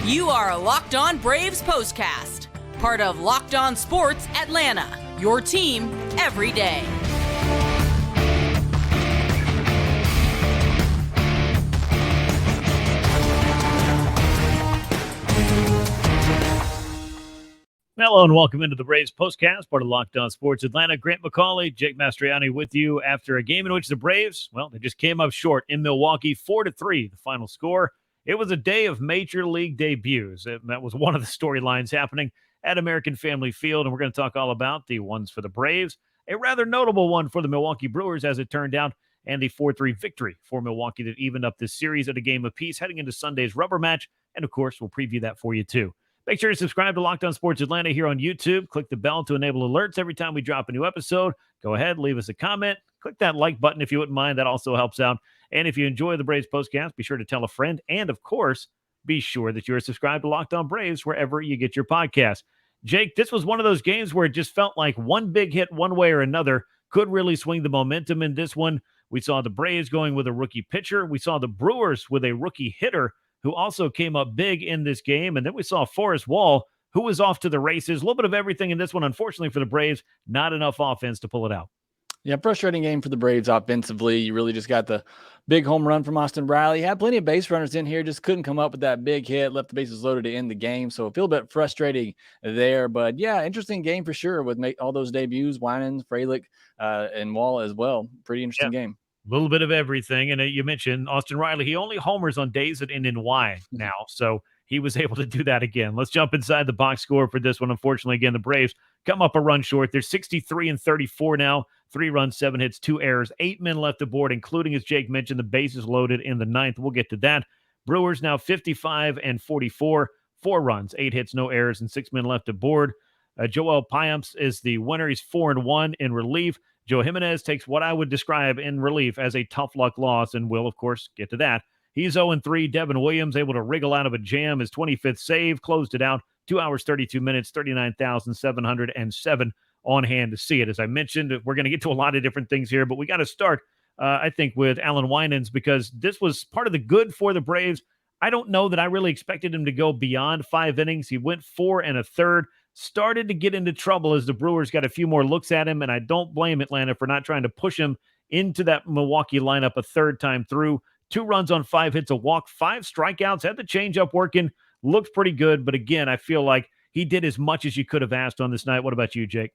You are Locked On Braves POSTCAST, part of Locked On Sports Atlanta, your team every day. Hello and welcome into the Braves POSTCAST, part of Locked On Sports Atlanta. Grant McAuley, Jake Mastroianni with you after a game in which the Braves, well, they just came up short in Milwaukee, 4-3, the final score. It was a day of major league debuts. That was one of the storylines happening at American Family Field, and we're going to talk all about the ones for the Braves, a rather notable one for the Milwaukee Brewers, as it turned out, and the 4-3 victory for Milwaukee that evened up this series at a game apiece heading into Sunday's rubber match, and of course, we'll preview that for you too. Make sure to subscribe to Locked On Sports Atlanta here on YouTube. Click the bell to enable alerts every time we drop a new episode. Go ahead, leave us a comment. Click that like button if you wouldn't mind. That also helps out. And if you enjoy the Braves POSTCAST, be sure to tell a friend. And, of course, be sure that you're subscribed to Locked On Braves wherever you get your podcast. Jake, this was one of those games where it just felt like one big hit one way or another could really swing the momentum in this one. We saw the Braves going with a rookie pitcher. We saw the Brewers with a rookie hitter who also came up big in this game. And then we saw Forrest Wall, who was off to the races. A little bit of everything in this one, unfortunately for the Braves, not enough offense to pull it out. Yeah, frustrating game for the Braves offensively. You really just got the big home run from Austin Riley. Had plenty of base runners in here, just couldn't come up with that big hit, left the bases loaded to end the game. So I feel a bit frustrating there. But yeah, interesting game for sure with all those debuts, Winans, Frelick, and Wall as well. Pretty interesting game. A little bit of everything. And you mentioned Austin Riley. He only homers on days that end in Y now. So he was able to do that again. Let's jump inside the box score for this one. Unfortunately, again, the Braves come up a run short. They're 63-34 now. 3 runs, 7 hits, 2 errors, 8 men left aboard, including, as Jake mentioned, the bases loaded in the ninth. We'll get to that. Brewers now 55-44, 4 runs, 8 hits, no errors, and 6 men left aboard. Joel Payamps is the winner. He's 4-1 in relief. Joe Jimenez takes what I would describe in relief as a tough luck loss, and we'll, of course, get to that. He's 0-3. Devin Williams able to wriggle out of a jam. His 25th save closed it out. 2 hours, 32 minutes, 39,707 on hand to see it. As I mentioned, we're going to get to a lot of different things here, but we got to start, I think, with Allan Winans, because this was part of the good for the Braves. I don't know that I really expected him to go beyond 5 innings. He went 4 1/3. Started to get into trouble as the Brewers got a few more looks at him, and I don't blame Atlanta for not trying to push him into that Milwaukee lineup a third time through. 2 runs on 5 hits, a walk, 5 strikeouts, had the changeup working, looked pretty good, but again, I feel like he did as much as you could have asked on this night. What about you, Jake?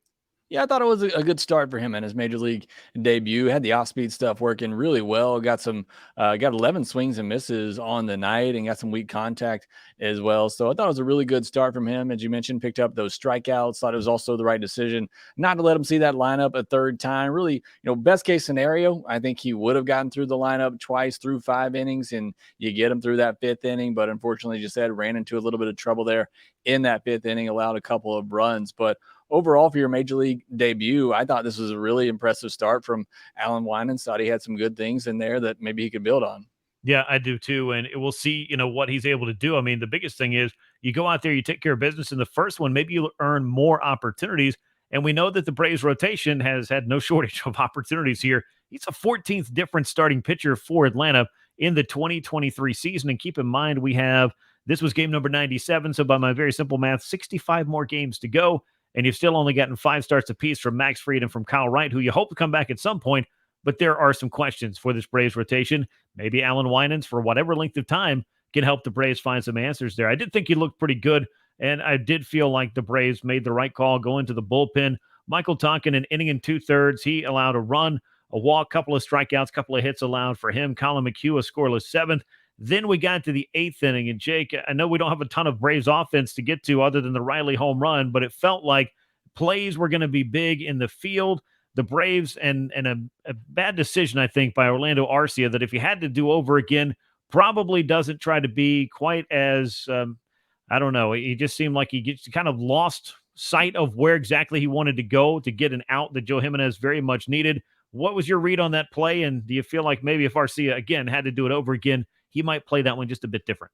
Yeah, I thought it was a good start for him in his major league debut. Had the off-speed stuff working really well. Got 11 swings and misses on the night and got some weak contact as well. So I thought it was a really good start from him. As you mentioned, picked up those strikeouts. Thought it was also the right decision not to let him see that lineup a third time. Really, best case scenario, I think he would have gotten through the lineup twice through 5 innings, and you get him through that 5th inning. But unfortunately, just ran into a little bit of trouble there in that 5th inning, allowed a couple of runs. But overall, for your major league debut, I thought this was a really impressive start from Allan Winans. Thought he had some good things in there that maybe he could build on. Yeah, I do too. And we'll see, what he's able to do. I mean, the biggest thing is you go out there, you take care of business in the first one, maybe you'll earn more opportunities. And we know that the Braves rotation has had no shortage of opportunities here. He's a 14th different starting pitcher for Atlanta in the 2023 season. And keep in mind, this was game number 97. So by my very simple math, 65 more games to go. And you've still only gotten 5 starts apiece from Max Fried and from Kyle Wright, who you hope to come back at some point. But there are some questions for this Braves rotation. Maybe Allan Winans, for whatever length of time, can help the Braves find some answers there. I did think he looked pretty good, and I did feel like the Braves made the right call going to the bullpen. Michael Tonkin, an inning and 2/3. He allowed a run, a walk, couple of strikeouts, couple of hits allowed for him. Colin McHugh, a scoreless 7th. Then we got to the 8th inning, and Jake, I know we don't have a ton of Braves offense to get to other than the Riley home run, but it felt like plays were going to be big in the field. The Braves, and a bad decision, I think, by Orlando Arcia, that if he had to do over again, probably doesn't try to be quite as, I don't know. He just seemed like he kind of lost sight of where exactly he wanted to go to get an out that Joe Jimenez very much needed. What was your read on that play? And do you feel like maybe if Arcia, again, had to do it over again, he might play that one just a bit different?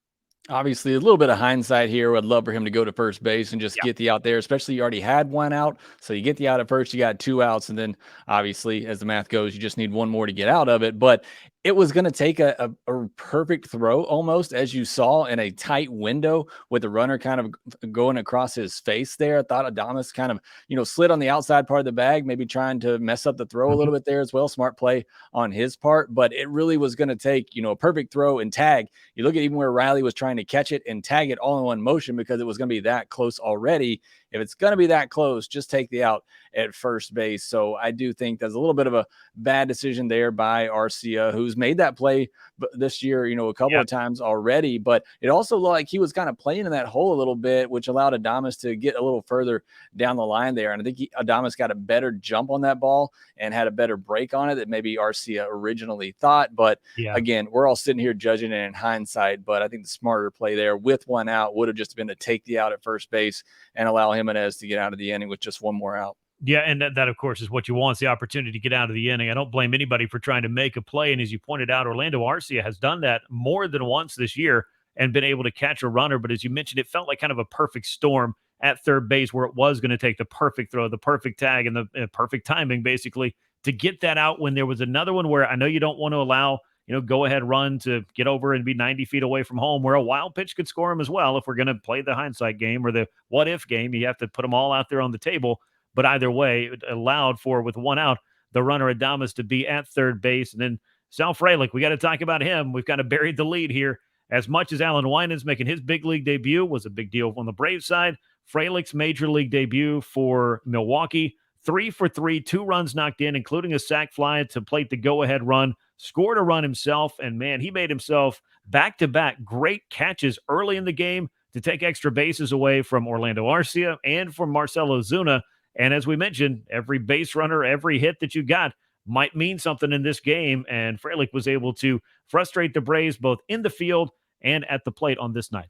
Obviously, a little bit of hindsight here. I'd love for him to go to first base and just get the out there, especially you already had 1 out. So you get the out at first, you got 2 outs. And then obviously, as the math goes, you just need 1 more to get out of it. But it was going to take a perfect throw almost, as you saw, in a tight window with the runner kind of going across his face there. I thought Adames kind of, slid on the outside part of the bag, maybe trying to mess up the throw a little bit there as well. Smart play on his part, but it really was going to take, a perfect throw and tag. You look at even where Riley was trying to catch it and tag it all in one motion because it was going to be that close already. If it's going to be that close, just take the out at first base. So I do think there's a little bit of a bad decision there by Arcia, who's made that play this year, a couple of times already. But it also looked like he was kind of playing in that hole a little bit, which allowed Adames to get a little further down the line there. And I think Adames got a better jump on that ball and had a better break on it than maybe Arcia originally thought. But again, we're all sitting here judging it in hindsight. But I think the smarter play there with one out would have just been to take the out at first base and allow Jimenez to get out of the inning with just one more out. Yeah, and that, of course, is what you want, is the opportunity to get out of the inning. I don't blame anybody for trying to make a play, and as you pointed out, Orlando Arcia has done that more than once this year and been able to catch a runner, but as you mentioned, it felt like kind of a perfect storm at third base where it was going to take the perfect throw, the perfect tag, and the perfect timing, basically, to get that out when there was another one where I know you don't want to allow go-ahead run to get over and be 90 feet away from home, where a wild pitch could score him as well. If we're going to play the hindsight game or the what-if game, you have to put them all out there on the table. But either way, it allowed for, with one out, the runner Adames to be at third base. And then Sal Frelick, we got to talk about him. We've kind of buried the lead here. As much as Allan Winans making his big league debut was a big deal on the Braves side, Frelick's major league debut for Milwaukee, 3 for 3, 2 runs knocked in, including a sac fly to plate the go-ahead run, scored a run himself, and man, he made himself back-to-back great catches early in the game to take extra bases away from Orlando Arcia and from Marcell Ozuna. And as we mentioned, every base runner, every hit that you got might mean something in this game. And Frelick was able to frustrate the Braves both in the field and at the plate on this night.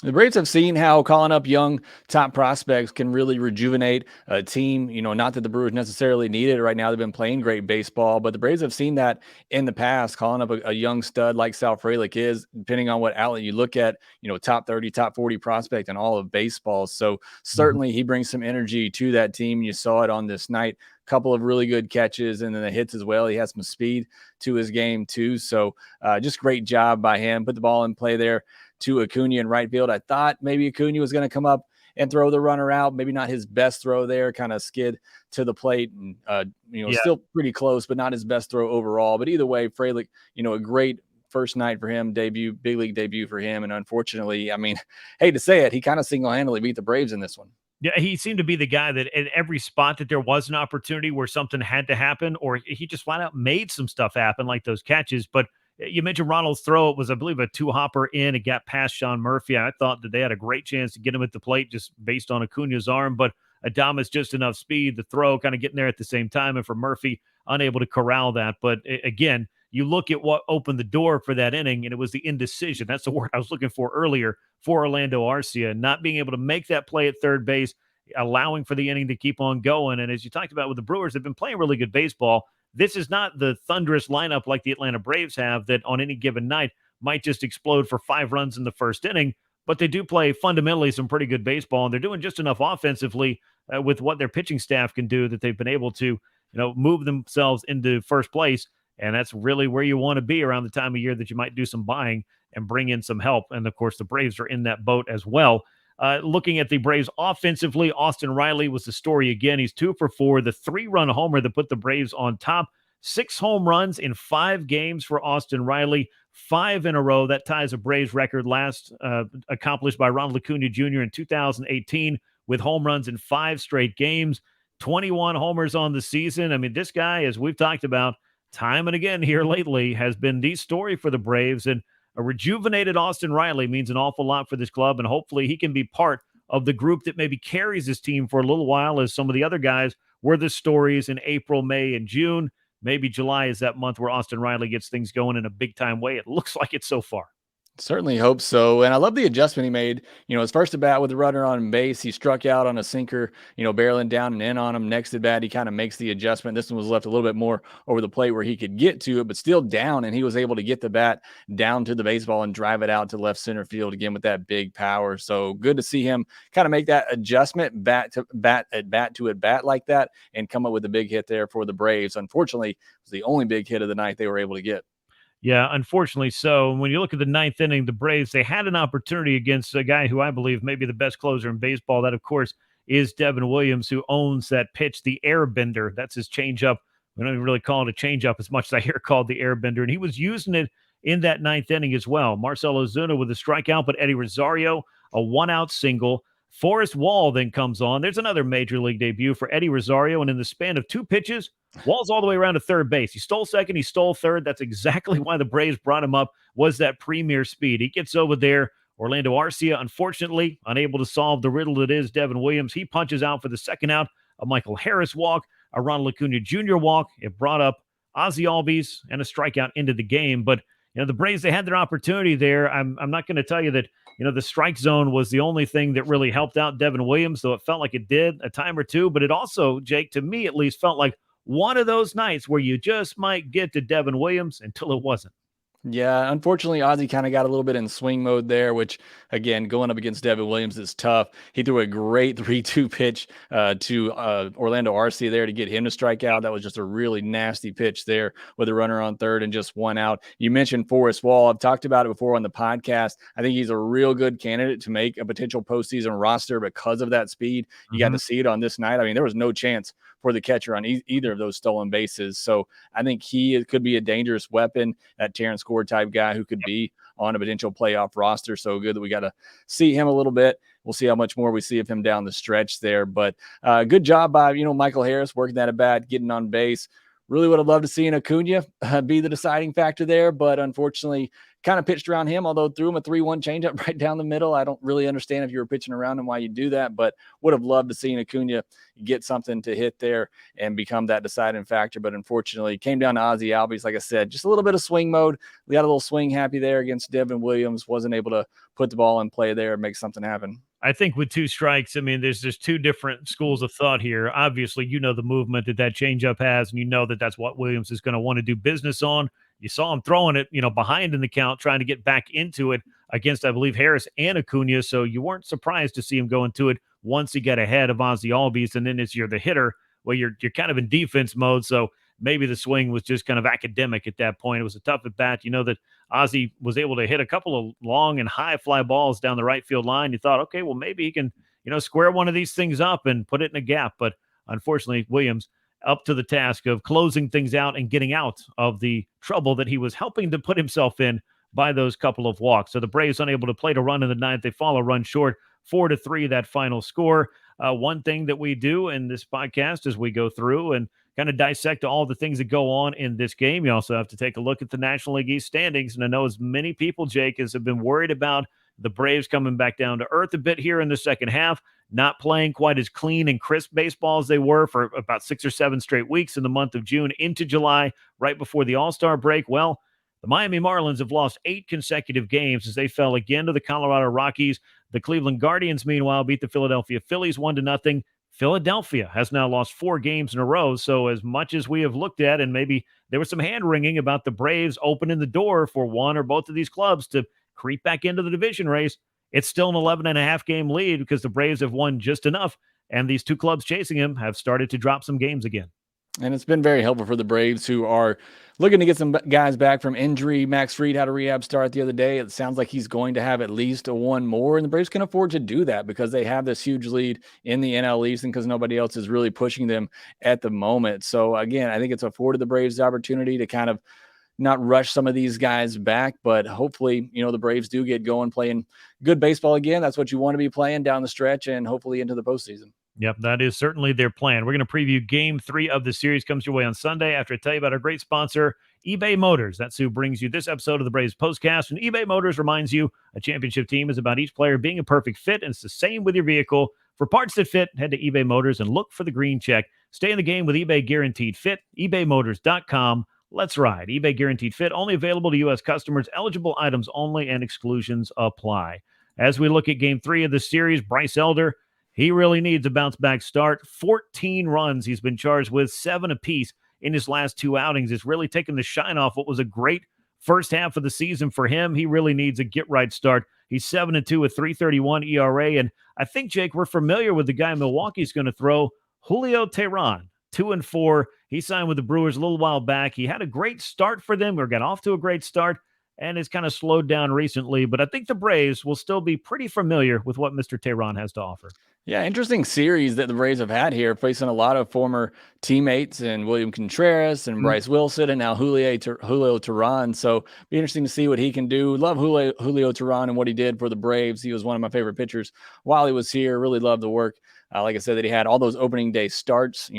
The Braves have seen how calling up young top prospects can really rejuvenate a team. Not that the Brewers necessarily need it right now. They've been playing great baseball, but the Braves have seen that in the past, calling up a young stud like Sal Frelick is, depending on what outlet you look at, top 30, top 40 prospect in all of baseball. So certainly he brings some energy to that team. You saw it on this night. Couple of really good catches and then the hits as well. He has some speed to his game too. So just great job by him. Put the ball in play there to Acuna in right field. I thought maybe Acuna was going to come up and throw the runner out. Maybe not his best throw there, kind of skid to the plate and, still pretty close, but not his best throw overall. But either way, Frelick, a great first night for him, big league debut for him. And unfortunately, I mean, hate to say it, he kind of single-handedly beat the Braves in this one. Yeah, he seemed to be the guy that at every spot that there was an opportunity where something had to happen, or he just flat out made some stuff happen, like those catches. But you mentioned Ronald's throw. It was, I believe, a 2-hopper in. It got past Sean Murphy. I thought that they had a great chance to get him at the plate just based on Acuna's arm, but Adames just enough speed, the throw kind of getting there at the same time, and for Murphy, unable to corral that. But again, you look at what opened the door for that inning, and it was the indecision. That's the word I was looking for earlier for Orlando Arcia, not being able to make that play at third base, allowing for the inning to keep on going. And as you talked about with the Brewers, they've been playing really good baseball. This is not the thunderous lineup like the Atlanta Braves have that on any given night might just explode for 5 runs in the first inning, but they do play fundamentally some pretty good baseball, and they're doing just enough offensively with what their pitching staff can do that they've been able to, move themselves into first place. And that's really where you want to be around the time of year that you might do some buying and bring in some help. And of course, the Braves are in that boat as well. Looking at the Braves offensively, Austin Riley was the story again. He's 2 for 4, the 3-run homer that put the Braves on top. 6 home runs in 5 games for Austin Riley, 5 in a row. That ties a Braves record last accomplished by Ronald Acuna Jr. in 2018 with home runs in 5 straight games, 21 homers on the season. I mean, this guy, as we've talked about time and again here lately, has been the story for the Braves, and a rejuvenated Austin Riley means an awful lot for this club, and hopefully he can be part of the group that maybe carries this team for a little while, as some of the other guys were the stories in April, May, and June. Maybe July is that month where Austin Riley gets things going in a big-time way. It looks like it so far. Certainly hope so. And I love the adjustment he made. His first at bat with the runner on base, he struck out on a sinker, barreling down and in on him. Next at bat, he kind of makes the adjustment. This one was left a little bit more over the plate where he could get to it, but still down. And he was able to get the bat down to the baseball and drive it out to left center field again with that big power. So good to see him kind of make that adjustment bat to bat like that and come up with a big hit there for the Braves. Unfortunately, it was the only big hit of the night they were able to get. Yeah, unfortunately so. When you look at the ninth inning, the Braves, they had an opportunity against a guy who I believe may be the best closer in baseball. That, of course, is Devin Williams, who owns that pitch, the airbender. That's his changeup. We don't even really call it a changeup as much as I hear it called the airbender. And he was using it in that ninth inning as well. Marcell Ozuna with a strikeout, but Eddie Rosario, a one-out single. Forrest Wall then comes on. There's another major league debut for Eddie Rosario. And in the span of two pitches, Wall's all the way around to third base. He stole second. He stole third. That's exactly why the Braves brought him up, was that premier speed. He gets over there. Orlando Arcia, unfortunately, unable to solve the riddle that is Devin Williams. He punches out for the second out. A Michael Harris walk, a Ronald Acuna Jr. walk. It brought up Ozzie Albies and a strikeout into the game. But, the Braves, they had their opportunity there. I'm not going to tell you that, the strike zone was the only thing that really helped out Devin Williams, though it felt like it did a time or two. But it also, Jake, to me at least, felt like one of those nights where you just might get to Devin Williams until it wasn't. Yeah, unfortunately, Ozzie kind of got a little bit in swing mode there, which, again, going up against Devin Williams is tough. He threw a great 3-2 pitch to Orlando Arcia there to get him to strike out. That was just a really nasty pitch there with a runner on third and just one out. You mentioned Forrest Wall. I've talked about it before on the podcast. I think he's a real good candidate to make a potential postseason roster because of that speed. You got to see it on this night. I mean, there was no chance for the catcher on either of those stolen bases. So I think he could be a dangerous weapon, that Terrence Gore type guy who could be on a potential playoff roster. So good that we got to see him a little bit. We'll see how much more we see of him down the stretch there. But good job by, Michael Harris working that at bat, getting on base. Really would have loved to see an Acuna be the deciding factor there, but unfortunately kind of pitched around him, although threw him a 3-1 changeup right down the middle. I don't really understand if you were pitching around him why you do that, but would have loved to see Acuna get something to hit there and become that deciding factor. But unfortunately, came down to Ozzie Albies. Like I said, just a little bit of swing mode. We got a little swing happy there against Devin Williams. Wasn't able to put the ball in play there and make something happen. I think with two strikes, I mean, there's two different schools of thought here. Obviously, the movement that changeup has, and that's what Williams is going to want to do business on. You saw him throwing it, behind in the count, trying to get back into it against, I believe, Harris and Acuna. So you weren't surprised to see him go into it once he got ahead of Ozzie Albies. And then as you're the hitter, well, you're kind of in defense mode. So maybe the swing was just kind of academic at that point. It was a tough at bat. That Ozzie was able to hit a couple of long and high fly balls down the right field line. You thought, okay, well, maybe he can, square one of these things up and put it in a gap. But unfortunately, Williams up to the task of closing things out and getting out of the trouble that he was helping to put himself in by those couple of walks. So the Braves unable to play to run in the ninth. They fall a run short, 4-3, that final score. One thing that we do in this podcast as we go through and kind of dissect all the things that go on in this game, you also have to take a look at the National League East standings. And I know as many people, Jake, as have been worried about the Braves coming back down to earth a bit here in the second half, not playing quite as clean and crisp baseball as they were for about 6 or 7 straight weeks in the month of June into July, right before the All-Star break. Well, the Miami Marlins have lost 8 consecutive games as they fell again to the Colorado Rockies. The Cleveland Guardians, meanwhile, beat the Philadelphia Phillies 1-0. Philadelphia has now lost 4 games in a row. So as much as we have looked at, and maybe there was some hand-wringing about the Braves opening the door for one or both of these clubs to creep back into the division race, it's still an 11.5 game lead because the Braves have won just enough, and these 2 clubs chasing him have started to drop some games again. And it's been very helpful for the Braves, who are looking to get some guys back from injury. Max Fried had a rehab start the other day. It sounds like he's going to have at least one more, and the Braves can afford to do that because they have this huge lead in the NL East and because nobody else is really pushing them at the moment. So, again, I think it's afforded the Braves the opportunity to kind of not rush some of these guys back, but hopefully, the Braves do get going playing good baseball again. That's what you want to be playing down the stretch and hopefully into the postseason. Yep, that is certainly their plan. We're going to preview Game 3 of the series. Comes your way on Sunday after I tell you about our great sponsor, eBay Motors. That's who brings you this episode of the Braves Postcast. And eBay Motors reminds you a championship team is about each player being a perfect fit, and it's the same with your vehicle. For parts that fit, head to eBay Motors and look for the green check. Stay in the game with eBay Guaranteed Fit, ebaymotors.com. Let's ride. eBay Guaranteed Fit, only available to U.S. customers, eligible items only, and exclusions apply. As we look at Game 3 of the series, Bryce Elder, he really needs a bounce-back start. 14 runs he's been charged with, 7 apiece in his last 2 outings. It's really taken the shine off what was a great first half of the season for him. He really needs a get-right start. He's 7-2 with 3.31 ERA, and I think, Jake, we're familiar with the guy Milwaukee's going to throw, Julio Teheran. 2-4. He signed with the Brewers a little while back. He had a great start for them, or got off to a great start, and has kind of slowed down recently. But I think the Braves will still be pretty familiar with what Mr. Tehran has to offer. Yeah, interesting series that the Braves have had here, facing a lot of former teammates and William Contreras and Bryce Wilson and now Julio Tehran. So be interesting to see what he can do. Love Julio Tehran and what he did for the Braves. He was one of my favorite pitchers while he was here. Really loved the work. Like I said, that he had all those opening day starts,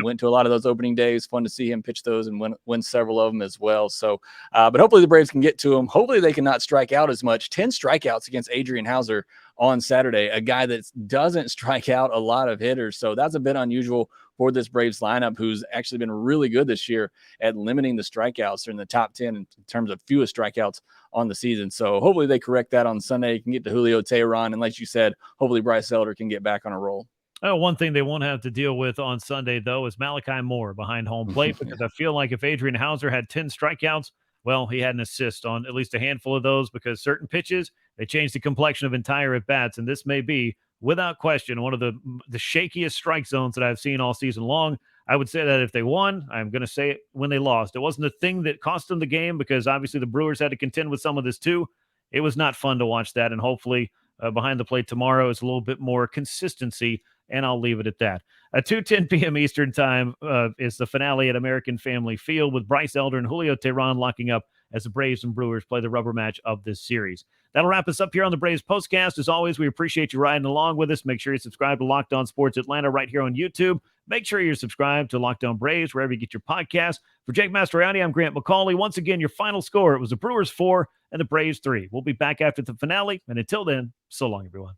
went to a lot of those opening days. Fun to see him pitch those and win several of them as well. So, but hopefully the Braves can get to him. Hopefully they cannot strike out as much. 10 strikeouts against Adrian Hauser on Saturday, a guy that doesn't strike out a lot of hitters. So that's a bit unusual for this Braves lineup, who's actually been really good this year at limiting the strikeouts. They're in the top 10 in terms of fewest strikeouts on the season. So hopefully they correct that on Sunday. You can get to Julio Tehran. And like you said, hopefully Bryce Elder can get back on a roll. One thing they won't have to deal with on Sunday, though, is Malachi Moore behind home plate, because I feel like if Adrian Hauser had 10 strikeouts, well, he had an assist on at least a handful of those, because certain pitches, they change the complexion of entire at-bats, and this may be, without question, one of the shakiest strike zones that I've seen all season long. I would say that if they won, I'm going to say it when they lost. It wasn't the thing that cost them the game, because obviously the Brewers had to contend with some of this too. It was not fun to watch that, and hopefully behind the plate tomorrow is a little bit more consistency, and I'll leave it at that. 2:10 p.m. Eastern time is the finale at American Family Field, with Bryce Elder and Julio Tehran locking up as the Braves and Brewers play the rubber match of this series. That'll wrap us up here on the Braves Postcast. As always, we appreciate you riding along with us. Make sure you subscribe to Locked On Sports Atlanta right here on YouTube. Make sure you're subscribed to Locked On Braves wherever you get your podcasts. For Jake Mastroianni, I'm Grant McAuley. Once again, your final score, it was the Brewers 4 and the Braves 3. We'll be back after the finale, and until then, so long, everyone.